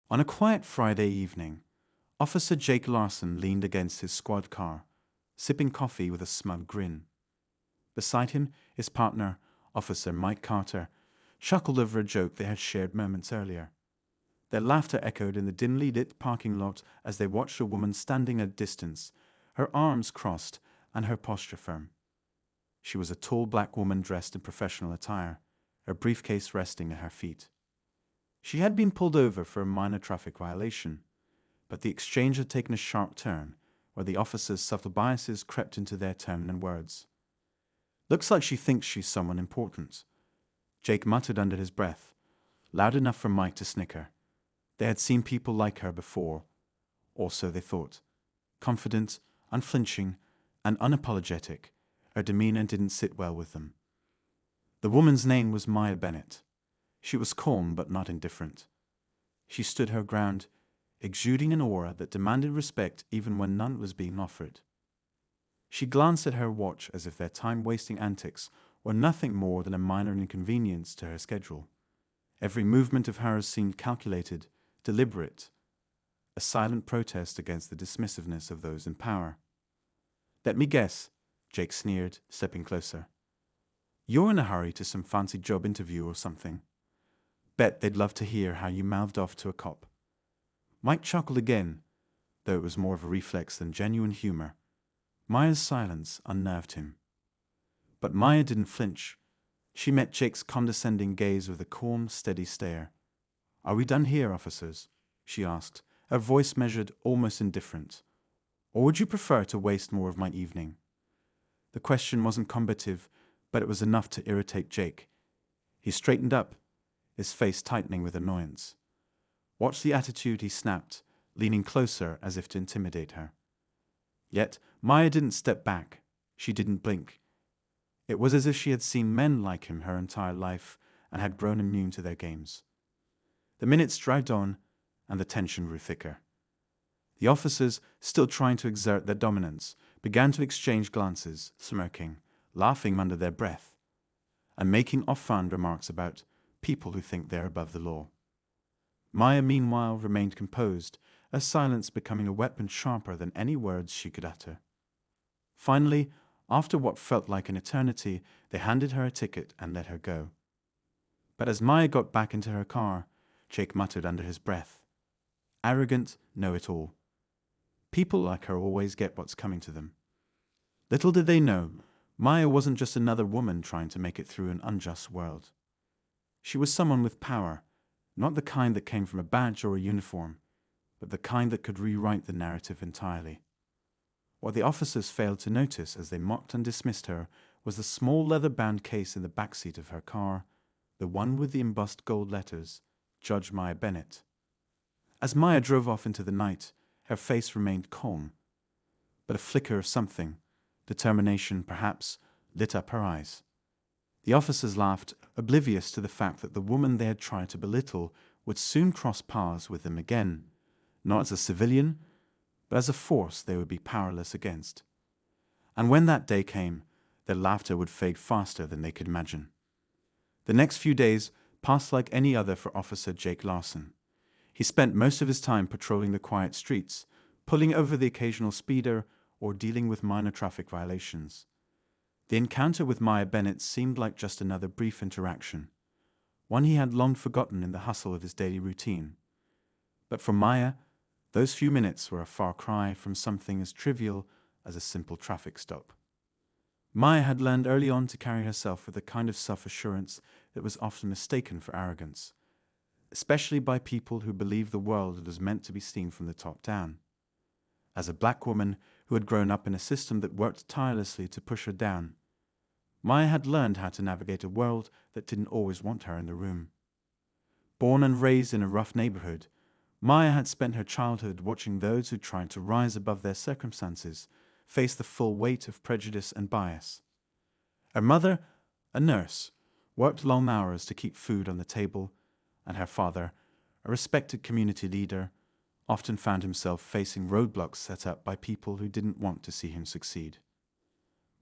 On a quiet Friday evening, Officer Jake Larson leaned against his squad car, sipping coffee with a smug grin. Beside him, his partner, Officer Mike Carter, chuckled over a joke they had shared moments earlier. Their laughter echoed in the dimly lit parking lot as they watched a woman standing at a distance, her arms crossed and her posture firm. She was a tall black woman dressed in professional attire, her briefcase resting at her feet. She had been pulled over for a minor traffic violation, but the exchange had taken a sharp turn, where the officer's subtle biases crept into their tone and words. "Looks like she thinks she's someone important," Jake muttered under his breath, loud enough for Mike to snicker. They had seen people like her before, or so they thought. Confident, unflinching, and unapologetic, her demeanor didn't sit well with them. The woman's name was Maya Bennett. She was calm but not indifferent. She stood her ground, exuding an aura that demanded respect even when none was being offered. She glanced at her watch as if their time-wasting antics were nothing more than a minor inconvenience to her schedule. Every movement of hers seemed calculated, deliberate, a silent protest against the dismissiveness of those in power. "Let me guess," Jake sneered, stepping closer. "You're in a hurry to some fancy job interview or something. Bet they'd love to hear how you mouthed off to a cop." Mike chuckled again, though it was more of a reflex than genuine humor. Maya's silence unnerved him. But Maya didn't flinch. She met Jake's condescending gaze with a calm, steady stare. "Are we done here, officers?" she asked, her voice measured, almost indifferent. "Or would you prefer to waste more of my evening?" The question wasn't combative, but it was enough to irritate Jake. He straightened up, his face tightening with annoyance. "Watch the attitude," he snapped, leaning closer as if to intimidate her. Yet Maya didn't step back. She didn't blink. It was as if she had seen men like him her entire life and had grown immune to their games. The minutes dragged on, and the tension grew thicker. The officers, still trying to exert their dominance, began to exchange glances, smirking, laughing under their breath, and making offhand remarks about people who think they're above the law. Maya, meanwhile, remained composed, her silence becoming a weapon sharper than any words she could utter. Finally, after what felt like an eternity, they handed her a ticket and let her go. But as Maya got back into her car, Jake muttered under his breath, "Arrogant, know-it-all. People like her always get what's coming to them." Little did they know, Maya wasn't just another woman trying to make it through an unjust world. She was someone with power, not the kind that came from a badge or a uniform, but the kind that could rewrite the narrative entirely. What the officers failed to notice as they mocked and dismissed her was the small leather-bound case in the backseat of her car, the one with the embossed gold letters, Judge Maya Bennett. As Maya drove off into the night, her face remained calm, but a flicker of something, determination perhaps, lit up her eyes. The officers laughed, oblivious to the fact that the woman they had tried to belittle would soon cross paths with them again, not as a civilian, but as a force they would be powerless against. And when that day came, their laughter would fade faster than they could imagine. The next few days passed like any other for Officer Jake Larson. He spent most of his time patrolling the quiet streets, pulling over the occasional speeder, or dealing with minor traffic violations. The encounter with Maya Bennett seemed like just another brief interaction, one he had long forgotten in the hustle of his daily routine. But for Maya, those few minutes were a far cry from something as trivial as a simple traffic stop. Maya had learned early on to carry herself with a kind of self-assurance that was often mistaken for arrogance, especially by people who believed the world was meant to be seen from the top down. As a black woman who had grown up in a system that worked tirelessly to push her down, Maya had learned how to navigate a world that didn't always want her in the room. Born and raised in a rough neighborhood, Maya had spent her childhood watching those who tried to rise above their circumstances face the full weight of prejudice and bias. Her mother, a nurse, worked long hours to keep food on the table, and her father, a respected community leader, often found himself facing roadblocks set up by people who didn't want to see him succeed.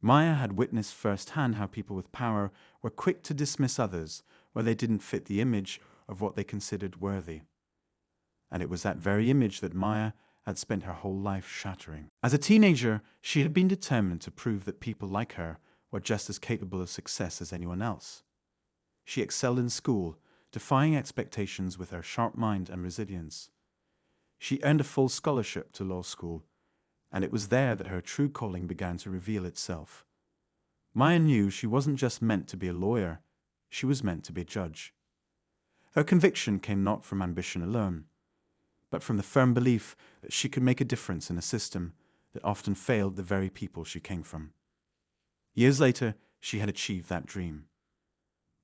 Maya had witnessed firsthand how people with power were quick to dismiss others where they didn't fit the image of what they considered worthy. and it was that very image that Maya had spent her whole life shattering. As a teenager, she had been determined to prove that people like her were just as capable of success as anyone else. She excelled in school, defying expectations with her sharp mind and resilience. She earned a full scholarship to law school, and it was there that her true calling began to reveal itself. Maya knew she wasn't just meant to be a lawyer, she was meant to be a judge. Her conviction came not from ambition alone, but from the firm belief that she could make a difference in a system that often failed the very people she came from. Years later, she had achieved that dream.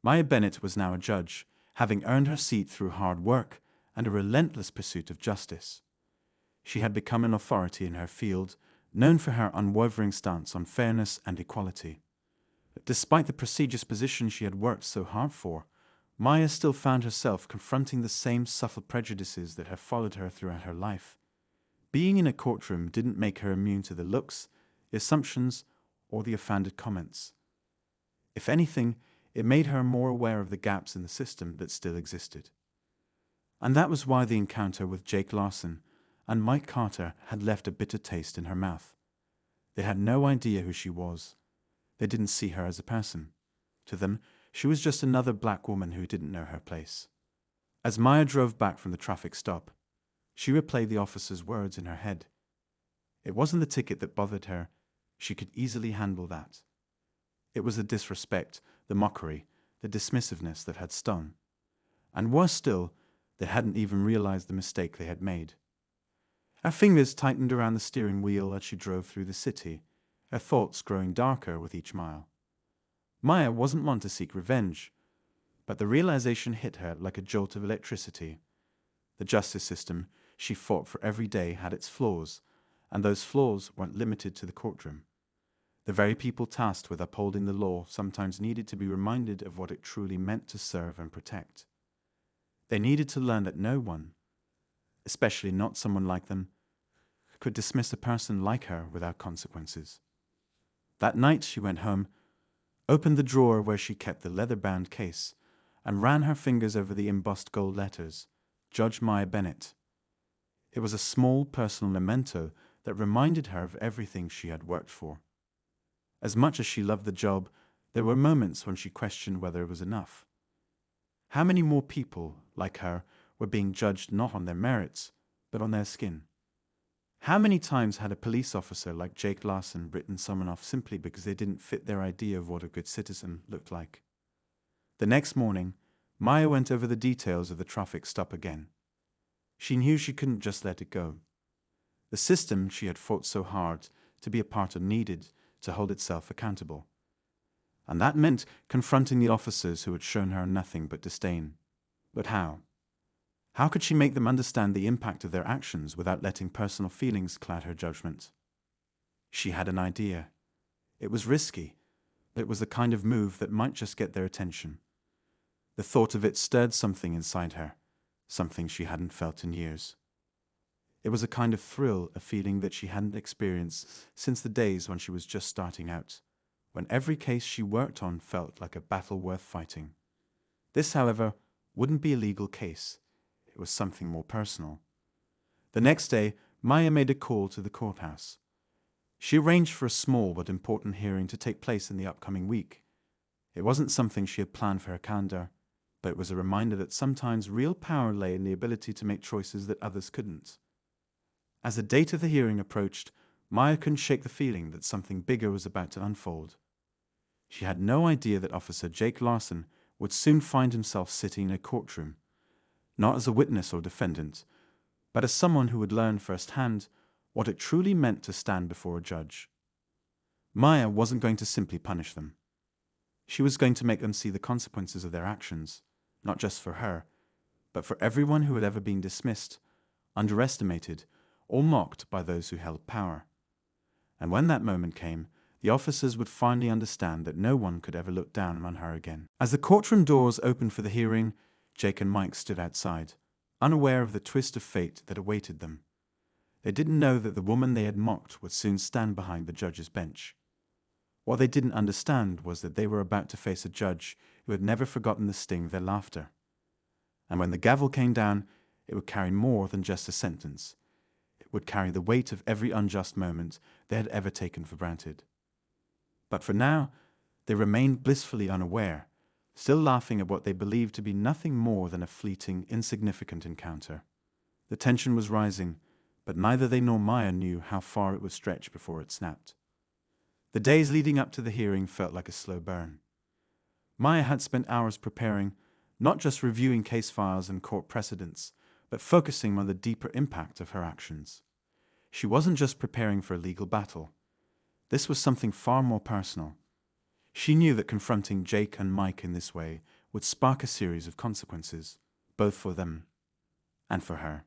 Maya Bennett was now a judge, having earned her seat through hard work and a relentless pursuit of justice. She had become an authority in her field, known for her unwavering stance on fairness and equality. But despite the prestigious position she had worked so hard for, Maya still found herself confronting the same subtle prejudices that had followed her throughout her life. Being in a courtroom didn't make her immune to the looks, the assumptions, or the offended comments. If anything, it made her more aware of the gaps in the system that still existed. And that was why the encounter with Jake Larson and Mike Carter had left a bitter taste in her mouth. They had no idea who she was. They didn't see her as a person. To them, she was just another black woman who didn't know her place. As Maya drove back from the traffic stop, she replayed the officer's words in her head. It wasn't the ticket that bothered her. She could easily handle that. It was the disrespect, the mockery, the dismissiveness that had stung. And worse still, they hadn't even realized the mistake they had made. Her fingers tightened around the steering wheel as she drove through the city, her thoughts growing darker with each mile. Maya wasn't one to seek revenge, but the realization hit her like a jolt of electricity. The justice system she fought for every day had its flaws, and those flaws weren't limited to the courtroom. The very people tasked with upholding the law sometimes needed to be reminded of what it truly meant to serve and protect. They needed to learn that no one, especially not someone like them, could dismiss a person like her without consequences. That night she went home, opened the drawer where she kept the leather-bound case, and ran her fingers over the embossed gold letters, Judge Maya Bennett. It was a small personal memento that reminded her of everything she had worked for. As much as she loved the job, there were moments when she questioned whether it was enough. How many more people, like her, were being judged not on their merits, but on their skin? How many times had a police officer like Jake Larson written someone off simply because they didn't fit their idea of what a good citizen looked like? The next morning, Maya went over the details of the traffic stop again. She knew she couldn't just let it go. The system she had fought so hard to be a part of needed to hold itself accountable. And that meant confronting the officers who had shown her nothing but disdain. But how? How could she make them understand the impact of their actions without letting personal feelings cloud her judgment? She had an idea. It was risky, but it was the kind of move that might just get their attention. The thought of it stirred something inside her, something she hadn't felt in years. It was a kind of thrill, a feeling that she hadn't experienced since the days when she was just starting out, when every case she worked on felt like a battle worth fighting. This, however, wouldn't be a legal case. It was something more personal. The next day, Maya made a call to the courthouse. She arranged for a small but important hearing to take place in the upcoming week. It wasn't something she had planned for her calendar, but it was a reminder that sometimes real power lay in the ability to make choices that others couldn't. As the date of the hearing approached, Maya couldn't shake the feeling that something bigger was about to unfold. She had no idea that Officer Jake Larson would soon find himself sitting in a courtroom, not as a witness or defendant, but as someone who would learn firsthand what it truly meant to stand before a judge. Maya wasn't going to simply punish them. She was going to make them see the consequences of their actions, not just for her, but for everyone who had ever been dismissed, underestimated, or mocked by those who held power. And when that moment came, the officers would finally understand that no one could ever look down on her again. As the courtroom doors opened for the hearing, Jake and Mike stood outside, unaware of the twist of fate that awaited them. They didn't know that the woman they had mocked would soon stand behind the judge's bench. What they didn't understand was that they were about to face a judge who had never forgotten the sting of their laughter. And when the gavel came down, it would carry more than just a sentence. It would carry the weight of every unjust moment they had ever taken for granted. But for now, they remained blissfully unaware, still laughing at what they believed to be nothing more than a fleeting, insignificant encounter. The tension was rising, but neither they nor Maya knew how far it would stretch before it snapped. The days leading up to the hearing felt like a slow burn. Maya had spent hours preparing, not just reviewing case files and court precedents, but focusing on the deeper impact of her actions. She wasn't just preparing for a legal battle. This was something far more personal. She knew that confronting Jake and Mike in this way would spark a series of consequences, both for them and for her.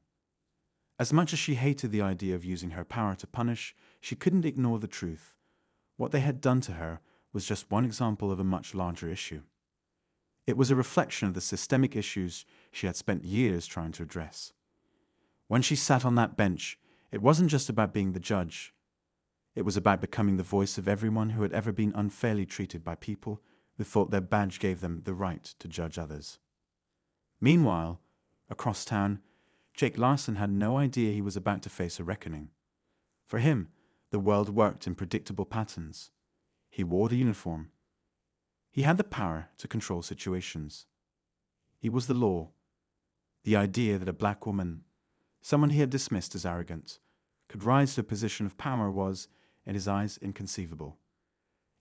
As much as she hated the idea of using her power to punish, she couldn't ignore the truth. What they had done to her was just one example of a much larger issue. It was a reflection of the systemic issues she had spent years trying to address. When she sat on that bench, it wasn't just about being the judge. It was about becoming the voice of everyone who had ever been unfairly treated by people who thought their badge gave them the right to judge others. Meanwhile, across town, Jake Larson had no idea he was about to face a reckoning. For him, the world worked in predictable patterns. He wore the uniform. He had the power to control situations. He was the law. The idea that a black woman, someone he had dismissed as arrogant, could rise to a position of power was, in his eyes, inconceivable.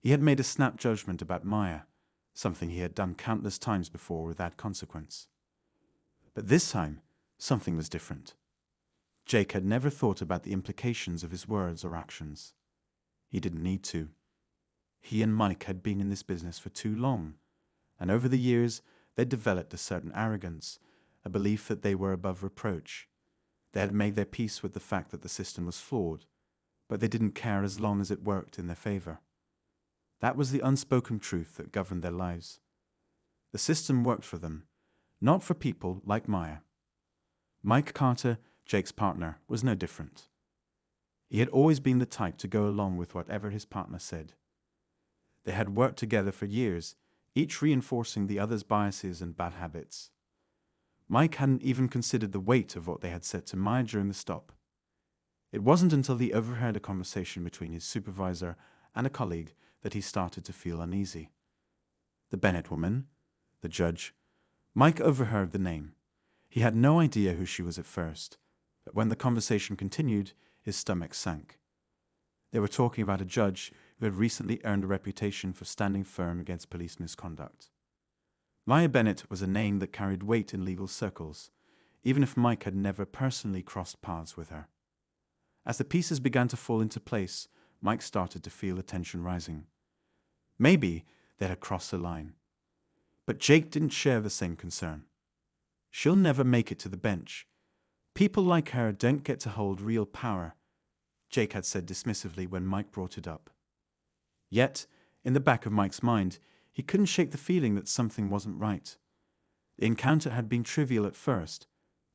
He had made a snap judgment about Maya, something he had done countless times before without consequence. But this time, something was different. Jake had never thought about the implications of his words or actions. He didn't need to. He and Mike had been in this business for too long, and over the years they'd developed a certain arrogance, a belief that they were above reproach. They had made their peace with the fact that the system was flawed, but they didn't care as long as it worked in their favor. That was the unspoken truth that governed their lives. The system worked for them, not for people like Maya. Mike Carter, Jake's partner, was no different. He had always been the type to go along with whatever his partner said. They had worked together for years, each reinforcing the other's biases and bad habits. Mike hadn't even considered the weight of what they had said to Maya during the stop. It wasn't until he overheard a conversation between his supervisor and a colleague that he started to feel uneasy. The Bennett woman, the judge. Mike overheard the name. He had no idea who she was at first, but when the conversation continued, his stomach sank. They were talking about a judge who had recently earned a reputation for standing firm against police misconduct. Maya Bennett was a name that carried weight in legal circles, even if Mike had never personally crossed paths with her. As the pieces began to fall into place, Mike started to feel the tension rising. Maybe they had crossed the line. But Jake didn't share the same concern. She'll never make it to the bench. People like her don't get to hold real power, Jake had said dismissively when Mike brought it up. Yet, in the back of Mike's mind, he couldn't shake the feeling that something wasn't right. The encounter had been trivial at first,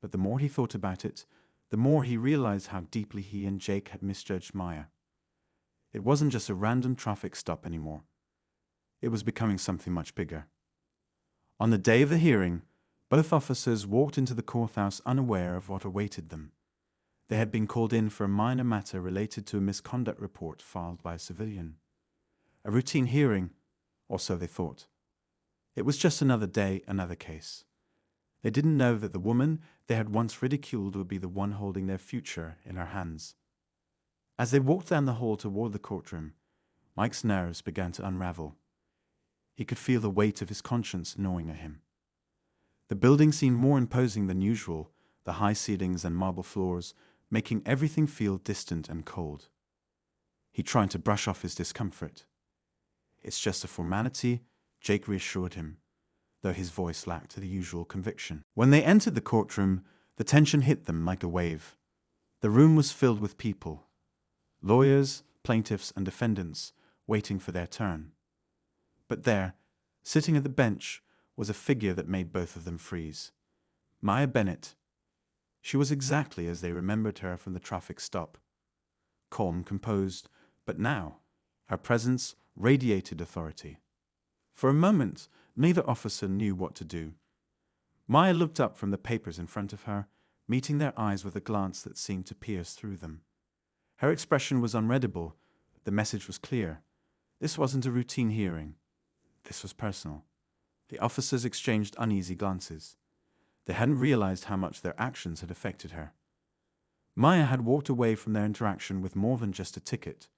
but the more he thought about it, the more he realized how deeply he and Jake had misjudged Maya. It wasn't just a random traffic stop anymore. It was becoming something much bigger. On the day of the hearing, both officers walked into the courthouse unaware of what awaited them. They had been called in for a minor matter related to a misconduct report filed by a civilian. A routine hearing, or so they thought. It was just another day, another case. They didn't know that the woman they had once ridiculed would be the one holding their future in her hands. As they walked down the hall toward the courtroom, Mike's nerves began to unravel. He could feel the weight of his conscience gnawing at him. The building seemed more imposing than usual, the high ceilings and marble floors making everything feel distant and cold. He tried to brush off his discomfort. "It's just a formality," Jake reassured him, though his voice lacked the usual conviction. When they entered the courtroom, the tension hit them like a wave. The room was filled with people, lawyers, plaintiffs, and defendants, waiting for their turn. But there, sitting at the bench, was a figure that made both of them freeze. Maya Bennett. She was exactly as they remembered her from the traffic stop. Calm, composed, but now, her presence radiated authority. For a moment, neither officer knew what to do. Maya looked up from the papers in front of her, meeting their eyes with a glance that seemed to pierce through them. Her expression was unreadable. The message was clear. This wasn't a routine hearing. This was personal. The officers exchanged uneasy glances. They hadn't realized how much their actions had affected her. Maya had walked away from their interaction with more than just a ticket.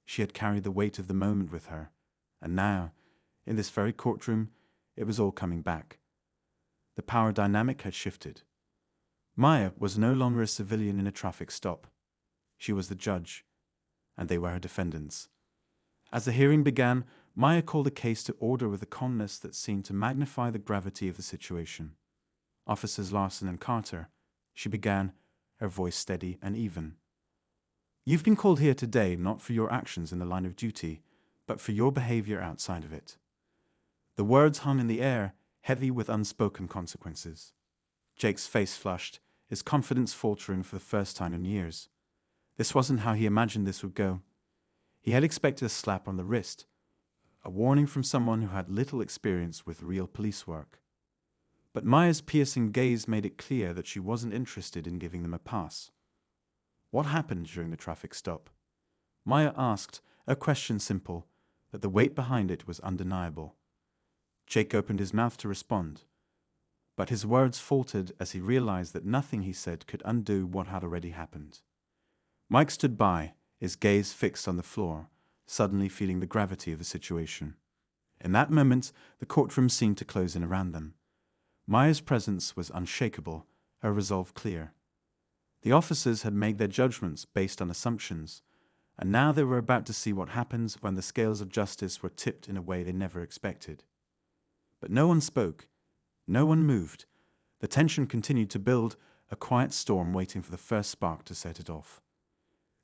She had carried the weight of the moment with her, and now, in this very courtroom, it was all coming back. The power dynamic had shifted. Maya was no longer a civilian in a traffic stop. She was the judge, and they were her defendants. As the hearing began, Maya called the case to order with a calmness that seemed to magnify the gravity of the situation. Officers Larson and Carter, she began, her voice steady and even. You've been called here today not for your actions in the line of duty, but for your behavior outside of it. The words hung in the air, heavy with unspoken consequences. Jake's face flushed, his confidence faltering for the first time in years. This wasn't how he imagined this would go. He had expected a slap on the wrist, a warning from someone who had little experience with real police work. But Maya's piercing gaze made it clear that she wasn't interested in giving them a pass. What happened during the traffic stop? Maya asked, a question simple, but the weight behind it was undeniable. Jake opened his mouth to respond, but his words faltered as he realized that nothing he said could undo what had already happened. Mike stood by, his gaze fixed on the floor, suddenly feeling the gravity of the situation. In that moment, the courtroom seemed to close in around them. Maya's presence was unshakable, her resolve clear. The officers had made their judgments based on assumptions, and now they were about to see what happens when the scales of justice were tipped in a way they never expected. But no one spoke. No one moved. The tension continued to build, a quiet storm waiting for the first spark to set it off.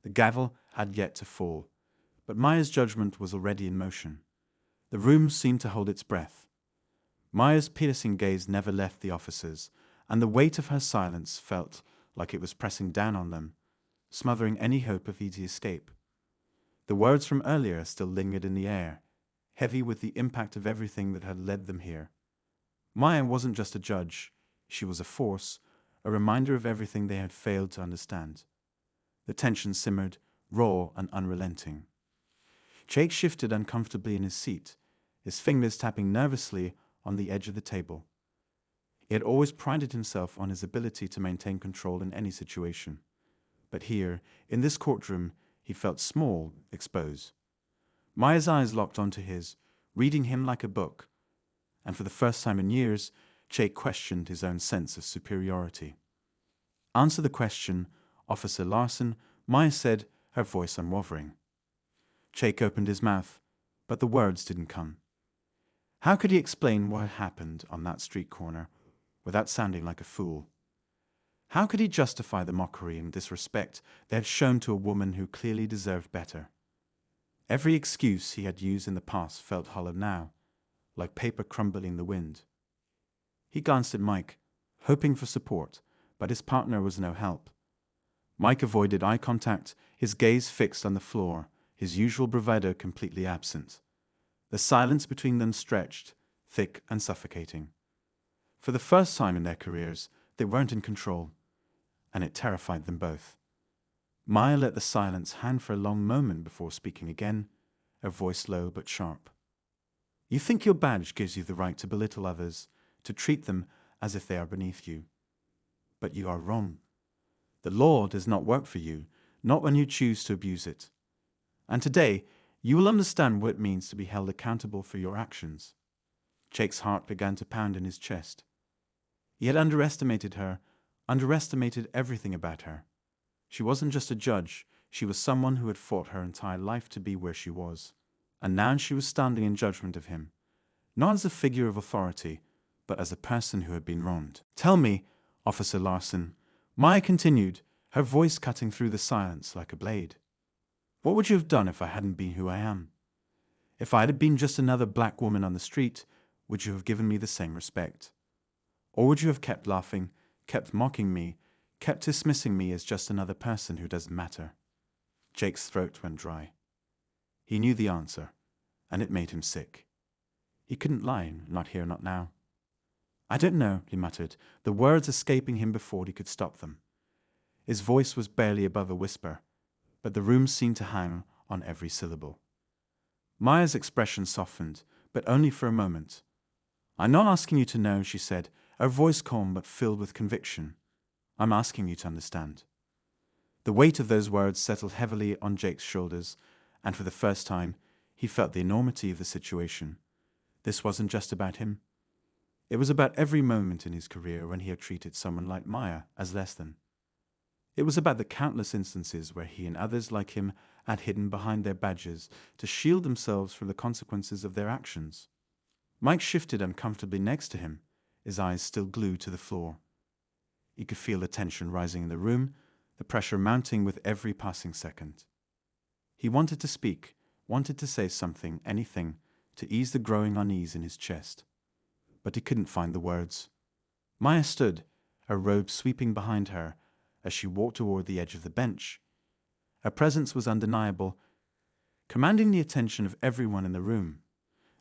The gavel had yet to fall, but Maya's judgment was already in motion. The room seemed to hold its breath. Maya's piercing gaze never left the officers, and the weight of her silence felt like it was pressing down on them, smothering any hope of easy escape. The words from earlier still lingered in the air, heavy with the impact of everything that had led them here. Maya wasn't just a judge, she was a force, a reminder of everything they had failed to understand. The tension simmered, raw and unrelenting. Jake shifted uncomfortably in his seat, his fingers tapping nervously on the edge of the table. He had always prided himself on his ability to maintain control in any situation. But here, in this courtroom, he felt small, exposed. Maya's eyes locked onto his, reading him like a book. And for the first time in years, Jake questioned his own sense of superiority. Answer the question, Officer Larson, Maya said, her voice unwavering. Jake opened his mouth, but the words didn't come. How could he explain what had happened on that street corner without sounding like a fool? How could he justify the mockery and disrespect they had shown to a woman who clearly deserved better? Every excuse he had used in the past felt hollow now, like paper crumbling in the wind. He glanced at Mike, hoping for support, but his partner was no help. Mike avoided eye contact, his gaze fixed on the floor, his usual bravado completely absent. The silence between them stretched, thick and suffocating. For the first time in their careers, they weren't in control, and it terrified them both. Maya let the silence hang for a long moment before speaking again, her voice low but sharp. You think your badge gives you the right to belittle others, to treat them as if they are beneath you. But you are wrong. The law does not work for you, not when you choose to abuse it. And today, you will understand what it means to be held accountable for your actions. Jake's heart began to pound in his chest. He had underestimated her, underestimated everything about her. She wasn't just a judge, she was someone who had fought her entire life to be where she was. And now she was standing in judgment of him, not as a figure of authority, but as a person who had been wronged. Tell me, Officer Larson, Maya continued, her voice cutting through the silence like a blade. What would you have done if I hadn't been who I am? If I had been just another black woman on the street, would you have given me the same respect? Or would you have kept laughing, kept mocking me, kept dismissing me as just another person who doesn't matter? Jake's throat went dry. He knew the answer, and it made him sick. He couldn't lie, not here, not now. I don't know, he muttered, the words escaping him before he could stop them. His voice was barely above a whisper, but the room seemed to hang on every syllable. Maya's expression softened, but only for a moment. I'm not asking you to know, she said, her voice calm but filled with conviction. I'm asking you to understand. The weight of those words settled heavily on Jake's shoulders, and for the first time, he felt the enormity of the situation. This wasn't just about him. It was about every moment in his career when he had treated someone like Maya as less than. It was about the countless instances where he and others like him had hidden behind their badges to shield themselves from the consequences of their actions. Mike shifted uncomfortably next to him, his eyes still glued to the floor. He could feel the tension rising in the room, the pressure mounting with every passing second. He wanted to speak, wanted to say something, anything, to ease the growing unease in his chest. But he couldn't find the words. Maya stood, her robe sweeping behind her, as she walked toward the edge of the bench. Her presence was undeniable, commanding the attention of everyone in the room.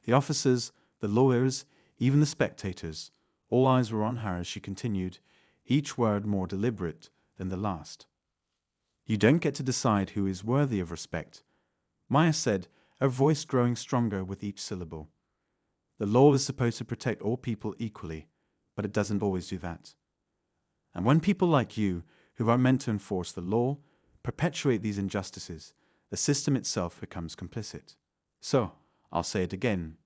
The officers, the lawyers, even the spectators, all eyes were on her as she continued, each word more deliberate than the last. You don't get to decide who is worthy of respect, Maya said, her voice growing stronger with each syllable. The law is supposed to protect all people equally, but it doesn't always do that. And when people like you, who are meant to enforce the law, perpetuate these injustices, the system itself becomes complicit. So, I'll say it again.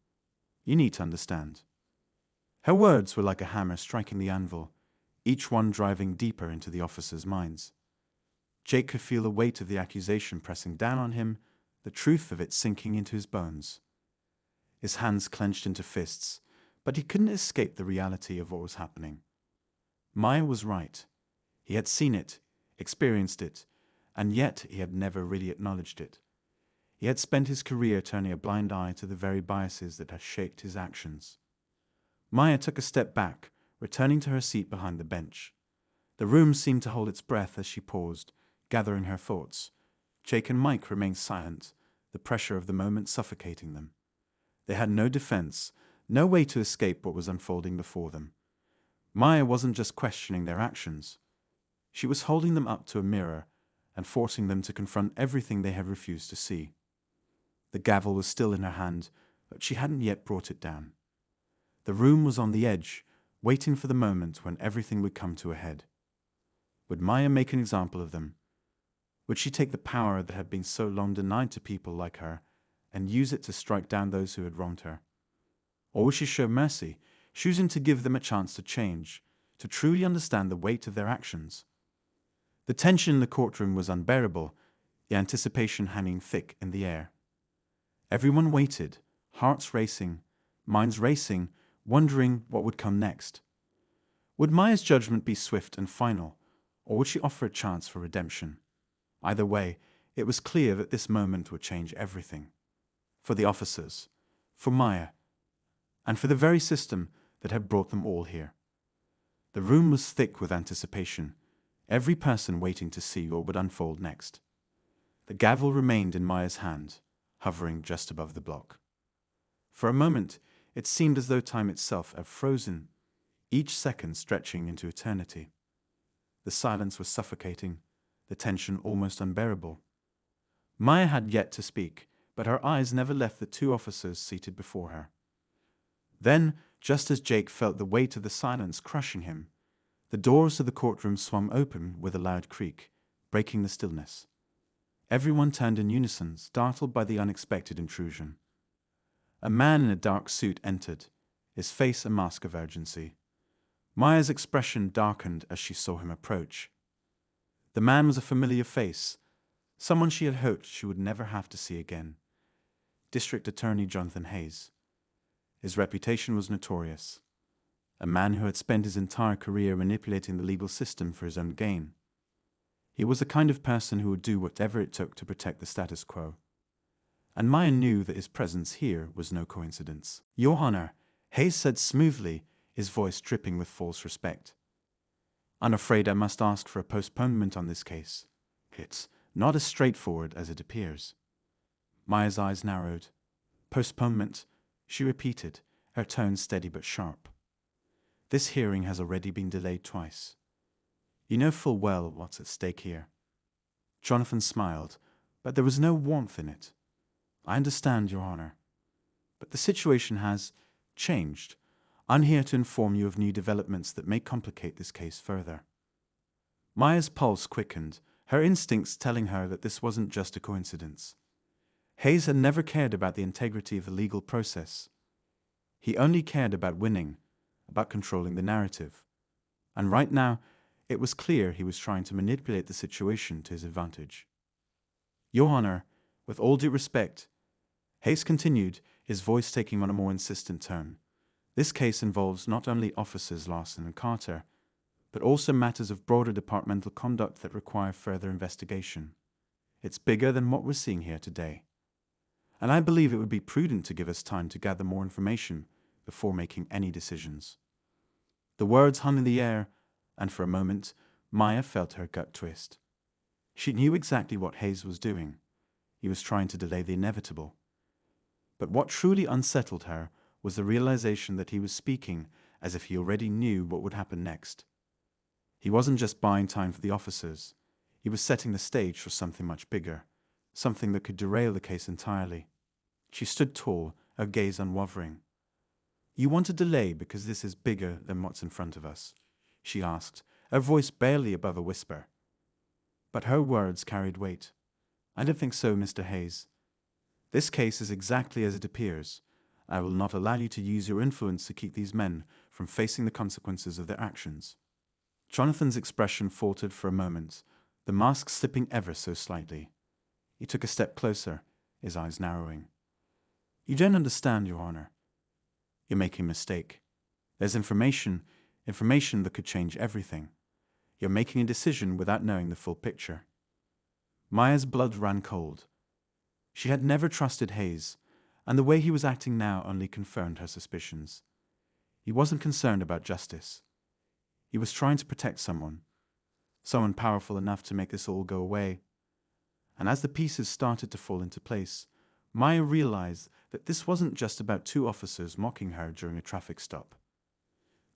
You need to understand. Her words were like a hammer striking the anvil, each one driving deeper into the officers' minds. Jake could feel the weight of the accusation pressing down on him, the truth of it sinking into his bones. His hands clenched into fists, but he couldn't escape the reality of what was happening. Maya was right. He had seen it, experienced it, and yet he had never really acknowledged it. He had spent his career turning a blind eye to the very biases that had shaped his actions. Maya took a step back, returning to her seat behind the bench. The room seemed to hold its breath as she paused, gathering her thoughts. Jake and Mike remained silent, the pressure of the moment suffocating them. They had no defense, no way to escape what was unfolding before them. Maya wasn't just questioning their actions. She was holding them up to a mirror and forcing them to confront everything they had refused to see. The gavel was still in her hand, but she hadn't yet brought it down. The room was on the edge, waiting for the moment when everything would come to a head. Would Maya make an example of them? Would she take the power that had been so long denied to people like her and use it to strike down those who had wronged her? Or would she show mercy, choosing to give them a chance to change, to truly understand the weight of their actions? The tension in the courtroom was unbearable, the anticipation hanging thick in the air. Everyone waited, hearts racing, minds racing, wondering what would come next. Would Maya's judgment be swift and final, or would she offer a chance for redemption? Either way, it was clear that this moment would change everything. For the officers, for Maya, and for the very system that had brought them all here. The room was thick with anticipation, every person waiting to see what would unfold next. The gavel remained in Maya's hand, hovering just above the block. For a moment, it seemed as though time itself had frozen, each second stretching into eternity. The silence was suffocating, the tension almost unbearable. Maya had yet to speak, but her eyes never left the two officers seated before her. Then, just as Jake felt the weight of the silence crushing him, the doors of the courtroom swung open with a loud creak, breaking the stillness. Everyone turned in unison, startled by the unexpected intrusion. A man in a dark suit entered, his face a mask of urgency. Maya's expression darkened as she saw him approach. The man was a familiar face, someone she had hoped she would never have to see again. District Attorney Jonathan Hayes. His reputation was notorious. A man who had spent his entire career manipulating the legal system for his own gain. He was the kind of person who would do whatever it took to protect the status quo. And Maya knew that his presence here was no coincidence. "Your Honor," Hayes said smoothly, his voice dripping with false respect. "I'm afraid I must ask for a postponement on this case. It's not as straightforward as it appears." Maya's eyes narrowed. "Postponement," she repeated, her tone steady but sharp. This hearing has already been delayed twice. You know full well what's at stake here." Jonathan smiled, but there was no warmth in it. "I understand, Your Honor. But the situation has changed. I'm here to inform you of new developments that may complicate this case further." Maya's pulse quickened, her instincts telling her that this wasn't just a coincidence. Hayes had never cared about the integrity of the legal process. He only cared about winning, about controlling the narrative. And right now, it was clear he was trying to manipulate the situation to his advantage. "Your Honor, with all due respect," Hayes continued, his voice taking on a more insistent tone, "this case involves not only officers Larson and Carter, but also matters of broader departmental conduct that require further investigation. It's bigger than what we're seeing here today. And I believe it would be prudent to give us time to gather more information before making any decisions." The words hung in the air, and for a moment, Maya felt her gut twist. She knew exactly what Hayes was doing. He was trying to delay the inevitable. But what truly unsettled her was the realization that he was speaking as if he already knew what would happen next. He wasn't just buying time for the officers. He was setting the stage for something much bigger, something that could derail the case entirely. She stood tall, her gaze unwavering. "You want a delay because this is bigger than what's in front of us?" she asked, her voice barely above a whisper. But her words carried weight. "I don't think so, Mr. Hayes. This case is exactly as it appears. I will not allow you to use your influence to keep these men from facing the consequences of their actions." Jonathan's expression faltered for a moment, the mask slipping ever so slightly. He took a step closer, his eyes narrowing. "You don't understand, Your Honor. You're making a mistake. There's information that could change everything. You're making a decision without knowing the full picture." Maya's blood ran cold. She had never trusted Hayes, and the way he was acting now only confirmed her suspicions. He wasn't concerned about justice. He was trying to protect someone powerful enough to make this all go away. And as the pieces started to fall into place, Maya realized that this wasn't just about two officers mocking her during a traffic stop.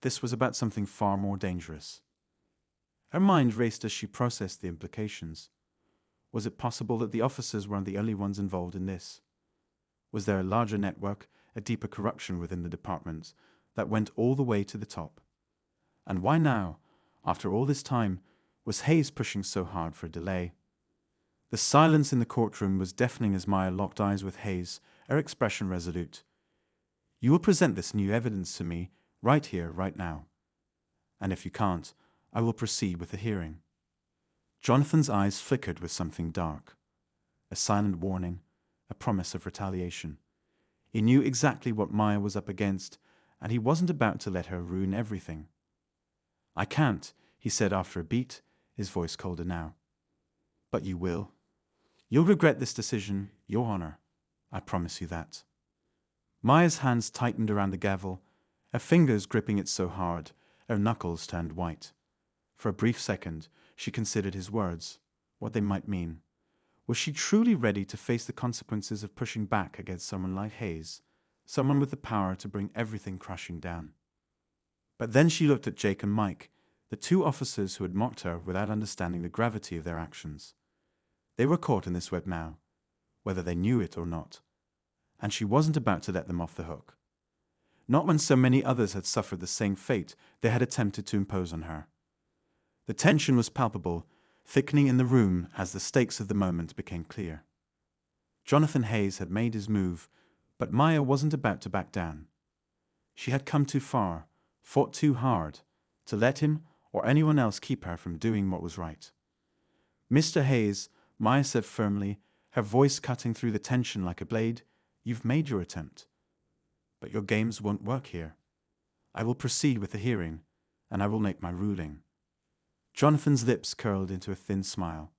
This was about something far more dangerous. Her mind raced as she processed the implications. Was it possible that the officers weren't the only ones involved in this? Was there a larger network, a deeper corruption within the department that went all the way to the top? And why now, after all this time, was Hayes pushing so hard for a delay? The silence in the courtroom was deafening as Maya locked eyes with Hayes, her expression resolute. "You will present this new evidence to me, right here, right now. And if you can't, I will proceed with the hearing." Jonathan's eyes flickered with something dark. A silent warning, a promise of retaliation. He knew exactly what Maya was up against, and he wasn't about to let her ruin everything. "I can't," he said after a beat, his voice colder now. "But you will. You'll regret this decision, Your Honor. I promise you that." Maya's hands tightened around the gavel, her fingers gripping it so hard, her knuckles turned white. For a brief second, she considered his words, what they might mean. Was she truly ready to face the consequences of pushing back against someone like Hayes, someone with the power to bring everything crashing down? But then she looked at Jake and Mike, the two officers who had mocked her without understanding the gravity of their actions. They were caught in this web now, whether they knew it or not. And she wasn't about to let them off the hook. Not when so many others had suffered the same fate they had attempted to impose on her. The tension was palpable, thickening in the room as the stakes of the moment became clear. Jonathan Hayes had made his move, but Maya wasn't about to back down. She had come too far, fought too hard, to let him or anyone else keep her from doing what was right. "Mr. Hayes," Maya said firmly, her voice cutting through the tension like a blade, "you've made your attempt. But your games won't work here. I will proceed with the hearing, and I will make my ruling." Jonathan's lips curled into a thin smile.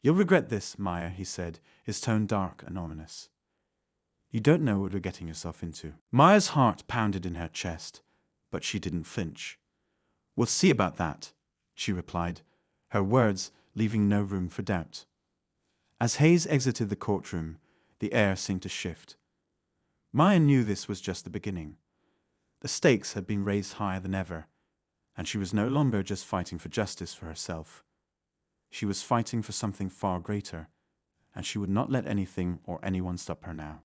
"You'll regret this, Maya," he said, his tone dark and ominous. "You don't know what you're getting yourself into." Maya's heart pounded in her chest, but she didn't flinch. "We'll see about that," she replied, her words leaving no room for doubt. As Hayes exited the courtroom, the air seemed to shift. Maya knew this was just the beginning. The stakes had been raised higher than ever, and she was no longer just fighting for justice for herself. She was fighting for something far greater, and she would not let anything or anyone stop her now.